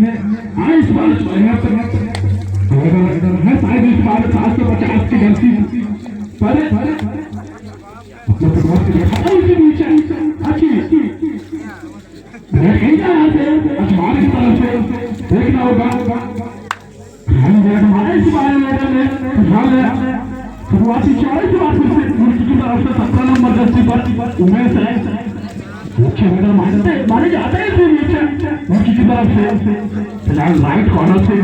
हाँ इस बार है शायद इस बार 750 की गलती पर नीचे अच्छी आसमान की तरफ से देखना होगा हमारे इस बार शुरुआती 40 बार फिर से मुल्क की तरफ से 17 नंबर जर्सी पर उमेश है मुख्य मेडल माने जाते हैं मुल्क की तरफ से फिलहाल राइट कॉर्नर से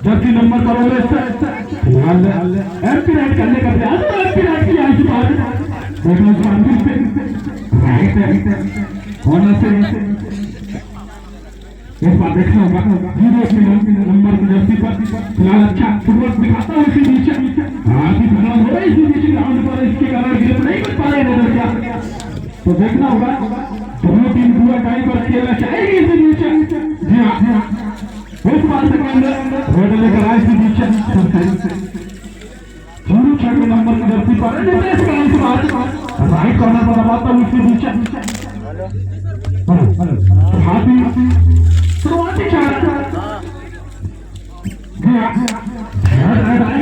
जर्सी नंबर पर उमेश फिलहाल एमपी राइट करने का प्रयास एमपी राइट किया इस बार देखना शांति से राइट कॉर्नर से इस बार देखना होगा 0 नंबर की जर्सी पर फिलहाल अच्छा फुटबॉल दिखाता है इसी नीचे आखिर खराब हो रहा है इसी नीचे ग्राउंड पर इसके कारण गिर नहीं कर पा रहे नजर क्या तो देखना होगा दोनों टीम पूरा टाइम पर खेलना चाहेगी इसी नीचे जी हाँ इस बार सेकंड रेड लेकर आए इसी नीचे 0 नंबर की जर्सी पर इस बार राइट कॉर्नर पर दबाता हूँ इसी नीचे हाथी शुरुआती चार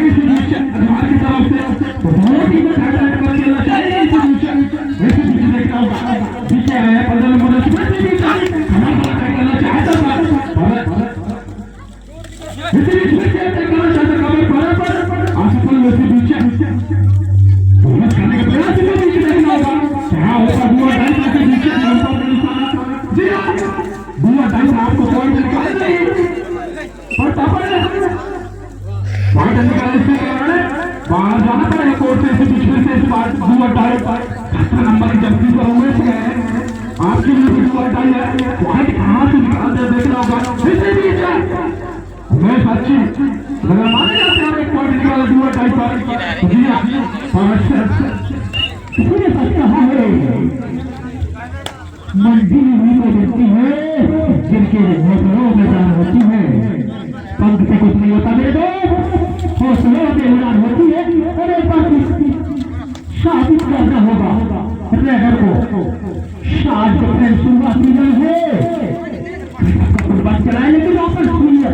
इसी नीचे हमारी तरफ से दोनों टीमें कर खेलना चाहिए इसी नीचे देखना होगा पीछे है 15 नंबर हमारा करना चाहता था इसी नीचे करना चाहता पर असफल वैसे नीचे करने का प्रयास नीचे देखना होगा क्या होगा बुआ टाइम के नीचे जी बुआ टाइम आपको पॉइंट निकाल देंगे और पॉइंट निकालने से बाहर जाना पड़ेगा कोर्ट से पिछले से इस बार बुआ टाइम 17 नंबर की जर्सी पर उमेश है आपके लिए भी बुआ टाइम है पॉइंट कहाँ से निकाल दे देखना होगा इसी नीचे उमेश अच्छी अगर माने जाते हैं एक पॉइंट निकाला बुआ टाइम पर जी इसलिए सच कहा है मंडी हुई में मिलती है जिनके हौसलों में जान होती है पंख से कुछ नहीं होता मेरे दोस्त हौसलों में उड़ान होती है और एक बार शादी करना होगा रेडर को शादी को फिर शुरुआत की गई है बात चलाए लेकिन वापस हुई है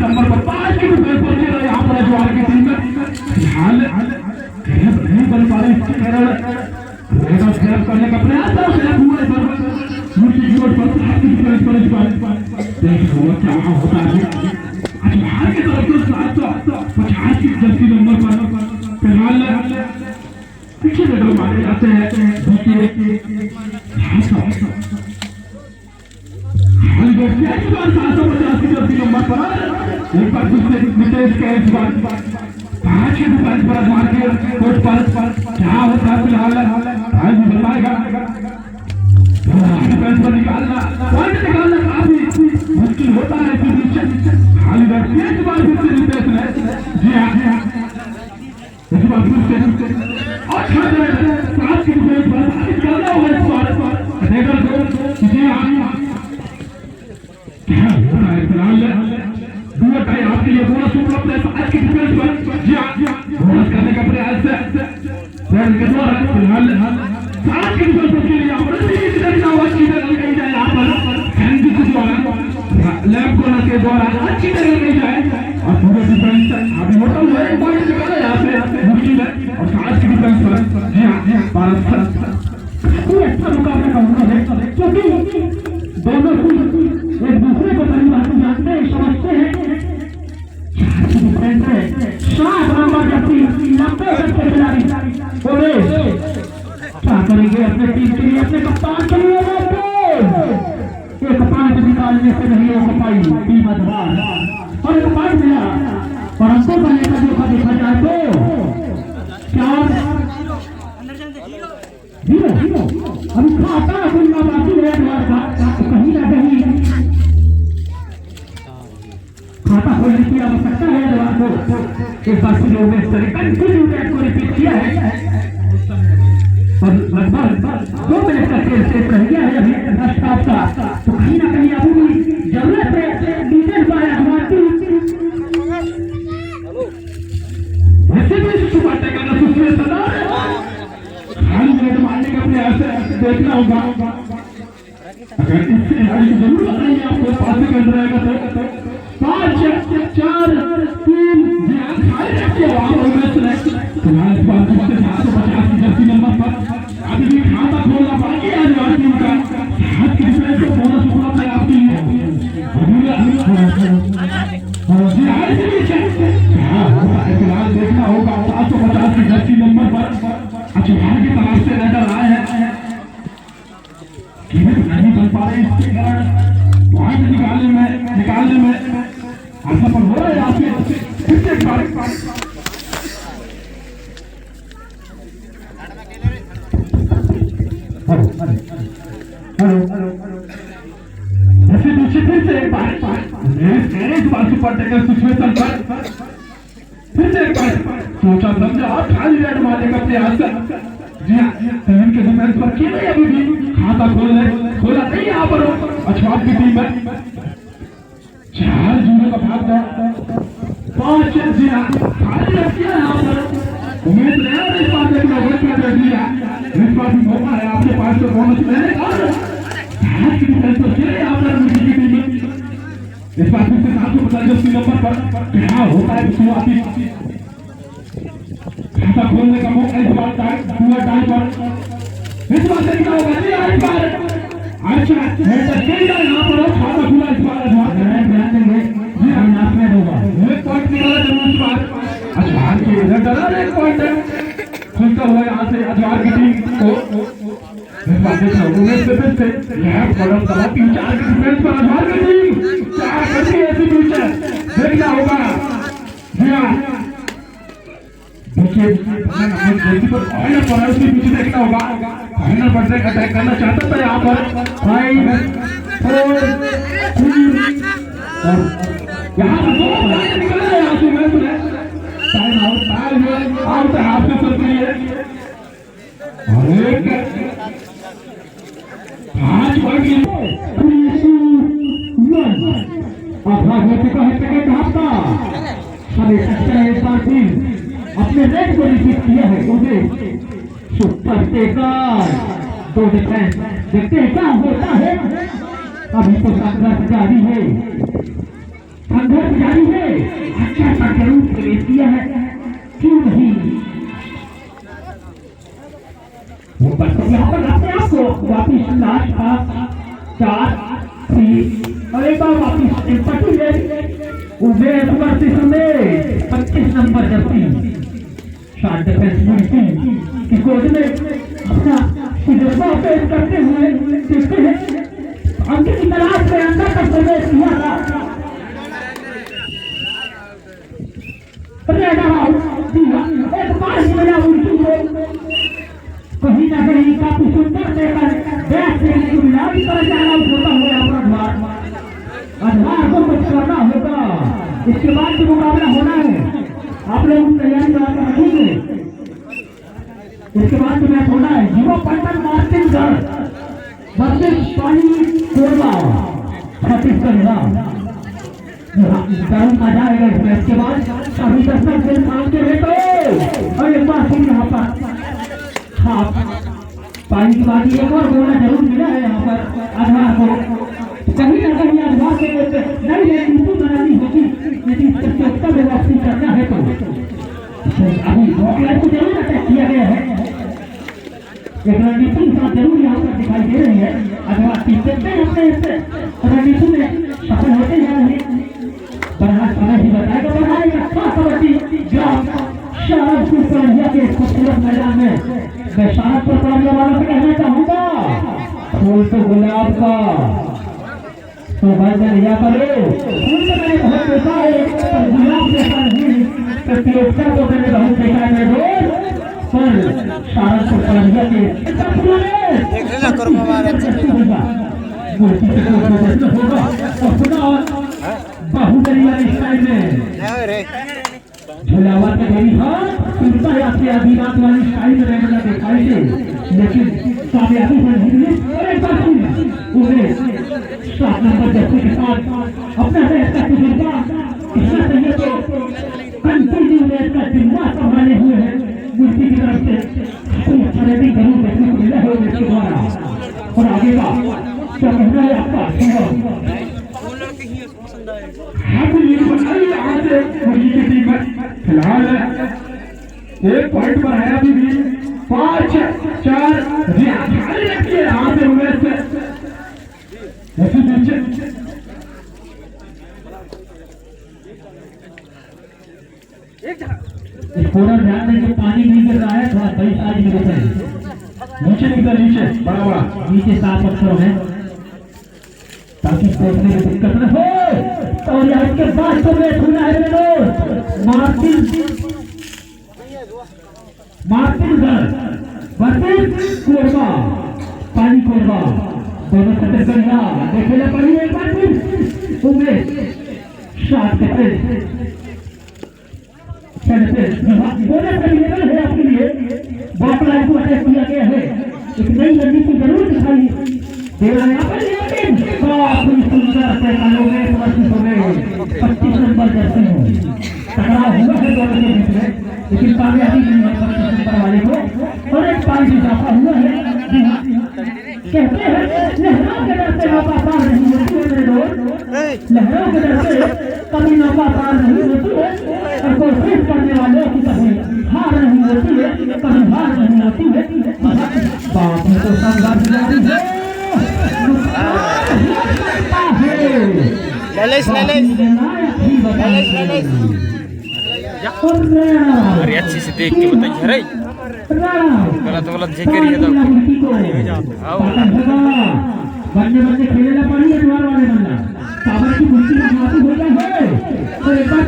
नंबर पर 5 के रुपए पहुंचे रहे यहाँ पर ज्वार की टीम में हाल नहीं बन पा रही इसके कारण सेव करने का प्रयास है उसे हुए पर मुझे जोड़ पर हाथी की तरफ पर देखो क्या होता है बाहर की तरफ से 750 की जर्सी नंबर पर फिलहाल पीछे मेडल मारे जाते हैं एक बार 750 की जर्सी नंबर पर एक बार दूसरे नितेश के इस बार 5 के डिफेंस पर मार के कोर्ट पर क्या होता है फिलहाल आज बताएगा डिफेंस पर निकालना पॉइंट निकालना काफी मुश्किल होता है इसी नीचे खाली बैठती है इस बार फिर से नितेश ने जी हाँ इस बार फिर से और 7 की डिफेंस पर निकालना होगा इस बार रेडर को जी हाँ फिलहाल दूर टाइम आपके लिए बोनस उपलब्ध है आज की डिफेंस पर जी हाँ बोनस करने का प्रयास है फिलहाल 7 की डिफेंस के लिए यहाँ पर आवाज की तरह लगाई जाए यहाँ पर हैंडी के द्वारा लैब कॉर्नर के द्वारा अच्छी तरह लगाई जाए और पूरे डिफेंस अभी होता हुआ एक पॉइंट निकाला यहाँ से मुश्किल है और 7 की डिफेंस पर जी हाँ भारत अच्छा मुकाबला का होगा क्योंकि दोनों एक दूसरे को परिभाषित जानते हैं समझते हैं क्या करेंगे अपने टीम के लिए अपने कप्तान के लिए एक पॉइंट निकालने से नहीं हो पाई टीम अधवार और एक पॉइंट मिला परंतु पहले का देखा जाए तो क्या जीरो अभी खाता सुनना बाकी है कहीं ना कहीं खाता खोलने की आवश्यकता है जवाब को एक बार से लोग कंटिन्यू को रिपीट किया है और लगभग 2 मिनट का फिर से रह गया है अभी स्टाफ का, तो कहीं ना कहीं अभी जरूरत है डिटेल पाया हमारी वैसे भी सुपाटे का ना सुसरे सदा खाली रेड मारने का प्रयास है, देखना होगा अगर इससे हमारी जरूरत नहीं है आपको पास कर रहेगा तो 5 4 3 ध्यान खाली रखिए वहां पर तुम्हारे पास 750 की जर्सी नंबर पर अभी भी खाता खोलना बाकी है आज टीम का हाथ की डिफेंस को बोनस पूरा है आपके लिए फिलहाल देखना होगा 750 की जर्सी नंबर पर अचुहार की तरफ से नजर आए हैं नहीं बन पा रहे इसके कारण वहां से निकालने में असफल हो रहा है आपके फिर से एक बार हेलो ऐसे पीछे फिर से एक बार सुपर टेकर सिचुएशन पर फिर से एक बार सोचा समझा और खाली रेड मारने का प्रयास जी हाँ टीम के डिफेंस पर केवल अभी भी खाता खोला नहीं यहाँ पर अछवाब की टीम में 4 जून का भाग 5 जी हाँ खाली रखिए यहाँ पर उम्मीद नहीं है इस बार देखना वोट कर दिया इस बार भी मौका है आपके पास तो बोनस लेने का भारत की डिफेंस पर खेले यहाँ पर उनकी टीम में इस बार फिर से 750 नंबर पर क्या होता है शुरुआती खाता खोलने का मौका इस बार पूरा टाइम पर इस बार से क्या होगा जी इस बार अच्छा है तो खेल यहाँ पर खाता खुला इस बार ध्यान देंगे जी हम नाम में होगा एक पॉइंट निकाला जरूर इस बार अजवार के इधर डरा एक पॉइंट है खुलता हुआ यहाँ से अजवार की टीम को इस बार देखा उन्हें से यह बड़ा दबा 3-4 की डिफेंस पर अजवार की टीम 4 करके ऐसी बीच है देखना होगा जी हाँ देखिए पर ऑयल पर उसके पीछे देखना होगा फाइनल पर अटैक करना चाहता था यहाँ पर 5 4 3 और यहाँ पर निकल रहा है यहाँ से मैच में टाइम आउट है हाथ से चल रही है और एक 5 पॉइंट आधा हो चुका है सेकंड हाफ का हमें सकता है इस बार टीम अपने रेड को रिसीव किया है उन्हें सुपर टेकर 2 डिफेंस देखते हैं क्या होता है अभी तो संघर्ष जारी है अच्छा सा जरूर प्रवेश किया है क्यों नहीं वो बच्चे यहाँ पर अपने आप को वापिस लास्ट पास 4 3 और एक बार वापिस एम्पटी है उबे से समय 25 नंबर जर्सी शार्ट डिफेंस मिलती कि कोच ने अपना तजुर्बा पेश करते हुए देखते हैं अंक की तलाश में अंदर तक प्रवेश किया था एक बार मिला उनकी कहीं ना कहीं काफी सुंदर देकर बैठ से गुलाबी तरह जाना होता हुआ अपना अधवार को कुछ करना होगा इसके बाद जो मुकाबला होना है आप लोग तैयारी कराकर रखेंगे इसके बाद जो मैच होना है जीरो पंटन मार्टिन गढ़ वर्सेस पानी कोरबा छत्तीसगढ़ जरूर मजा आएगा इस मैच के बाद अभी 10 दिन काम के रहे तो और एक बार फिर यहाँ पर हाँ पानी की बात एक और बोलना जरूर मिला है यहाँ पर आधार को कहीं ना कहीं आधार के नई नीति बनानी होगी यदि प्रतियोगिता में वापसी करना है तो अभी को जरूर अटैक किया गया है एक रणनीति जरूर यहाँ पर दिखाई दे रही है अथवा अपने रणनीति में सफल होते जा रहे हैं बरहाल समय ही बताएगा बरहाल अच्छा कबड्डी ग्राम शाहजपुर पड़िया के खूबसूरत मैदान में मैं शाहजपुर पड़िया वालों से कहना चाहूंगा फूल तो गुलाब का तो भाई मैं लिया करो फूल तो मैंने बहुत देखा है पर गुलाब जैसा नहीं प्रतियोगिता को मैंने बहुत देखा है रोज पर शाहजपुर पड़िया के बाहुबली वाली स्टाइल में झुलावा के देवी हाँ सुनता है आपके आदिनाथ वाली स्टाइल में रहना दिखाई दे लेकिन कामयाबी पर उमेश 7 नंबर जर्सी के साथ अपना रेस का तजुर्बा इतना चाहिए तो कंटिन्यू रेस का जिम्मा संभाले हुए हैं मुर्गी की तरफ से कोई अच्छा रेटिंग जरूर देखने को मिला है उमेश के द्वारा और आगे का क्या कहना है आपका मुर्गी की टीम फिलहाल 1 पॉइंट पर है अभी भी 5-4 यहाँ से उमेश से पूरा ध्यान दें कि पानी नहीं गिर रहा है थोड़ा सही साइज में गिर रहे नीचे निकल नीचे बड़ा बड़ा नीचे 7 अक्षरों में ताकि देखने में दिक्कत न हो। और यहाँ इसके बाद तो मैं सुना है मेरे दोस्त मार्टिन वर्सेस कोरबा पानी कोरबा दोनों सदस्य बढ़िया देखेला पड़ी एक बार फिर उमेश शॉट करते बोनस अवेलेबल है आपके लिए बॉट लाइन को अटैक किया गया है एक नई रणनीति जरूर दिखाई दे रहा है यहाँ पर लेकिन काफी सुंदर से कालोगे प्रस्तुत हो गए 25 नंबर जर्सी में टकराव हुआ है दोनों के बीच में लेकिन कामयाबी नहीं है 25 नंबर वाले को और एक पॉइंट इजाफा हुआ है। कहते हैं लहरों के डर से नौका पार नहीं होती है मेरे दोस्त लहरों के डर से कभी नौका पार नहीं होती है और कोशिश करने वालों की कभी हार नहीं होती है कभी हार नहीं होती है बात में तो संघर्ष जारी है अरे अच्छी से देख के बताइए रे गलत गलत जिक्र ही है तो आओ बंदे बंदे खेलना पड़ी है द्वार वाले बंदा काबर की मुट्ठी में हाथी हो जाए तो एक बार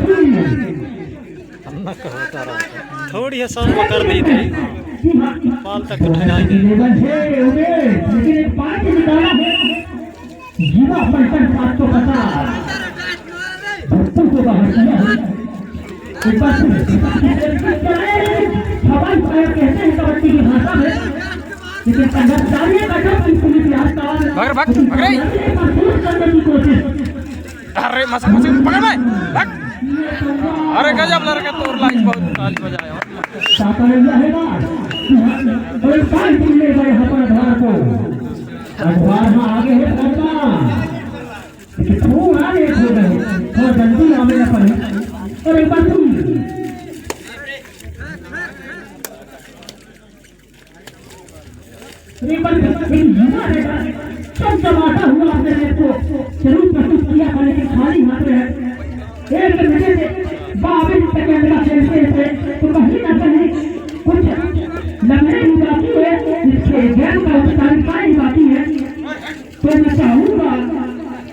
थोड़ी आसान कर दी थी पाल तक लेवल है लेकिन एक पांच निकाला है जीवा पलटन 750 भक्तों को बाहर किया है एक बार हवाई फायर कहते हैं कबड्डी की भाषा में लेकिन संघर्षकारी का जो पुलिस याद भाग रे करने की कोशिश अरे मसा पकड़ ले भाग अरे गजब लड़का तोड़ लाइक बहुत ताली बजाया साता ले जाएगा और पांच टीम ले गए यहाँ पर अधवार को अधवार में आगे है करना थोड़ा लेट हो गए थोड़ा जल्दी आने लगा पड़े और एक बार तुम एक बार युवा रहेगा सब जमाता हुआ आपने मेरे को जरूर प्रस्तुत किया था लेकिन खाली हाथ में है एक महीने से 22 सेकंड का खेलते थे तो कहीं ना कहीं कुछ लम्हे बाकी है इसके गेम का उपचार पानी बाकी है तो मैं चाहूंगा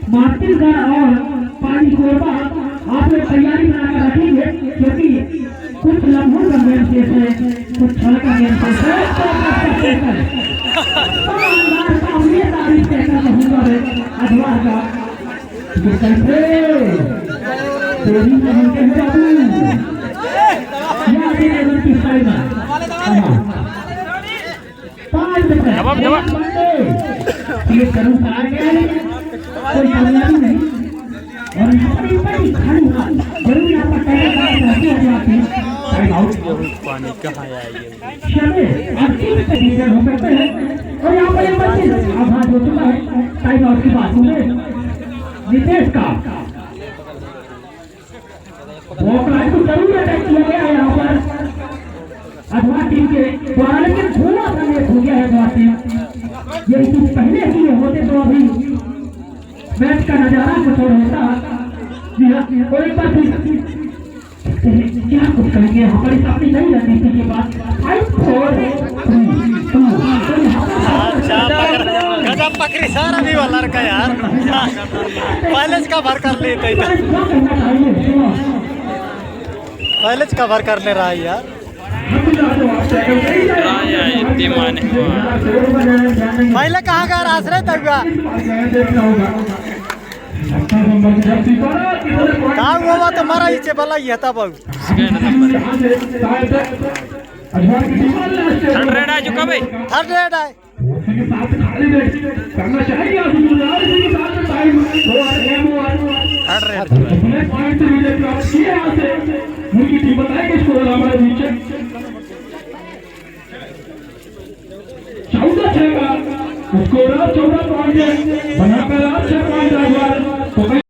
मार्टिन और पानी कोरबा आप लोग तैयारी बनाकर रखेंगे क्योंकि कुछ लम्हों का गेम शेष है कुछ क्षण का गेम शेष है अधवार का देवी नहीं कहते लेवल की साइड ये जरूर आएंगे कोई कामयाबी नहीं और यहाँ पर बड़ी खाली जरूर यहाँ पर पानी कहाँ आया ये हो सकते हैं और यहाँ पर एक बच्चे आभार हो चुका है टाइम आउट की बात में नितेश का बॉकलाइन को जरूर अटैक किया गया है यहाँ पर अधवा टीम के द्वारा लेकिन थोड़ा सा लेट हो गया है अधवा टीम ये कुछ पहले किए होते तो अभी मैच का नजारा कुछ और होता जी हाँ और एक बार क्या कुछ करेंगे यहाँ पर अपनी नई रणनीति के बाद 5 4 3 गजब पकड़ी सर अभी वाला लड़का यार पहले का भर कर लेते पहले का भर कर ले रहा है यार पहले कहाँ का आश्रय तक काम हुआ तो मरा ही भला ही था बहु थर्ड रेड है उसी के साथ खाली नहीं करना चाहिए इसी के साथ टाइम हट रहे थे अपने पॉइंट से विजय प्राप्त किए यहाँ से उनकी टीम बताएगी स्कोर हमारे नीचे 14 6 का स्कोर 14 पॉइंट बनाकर 6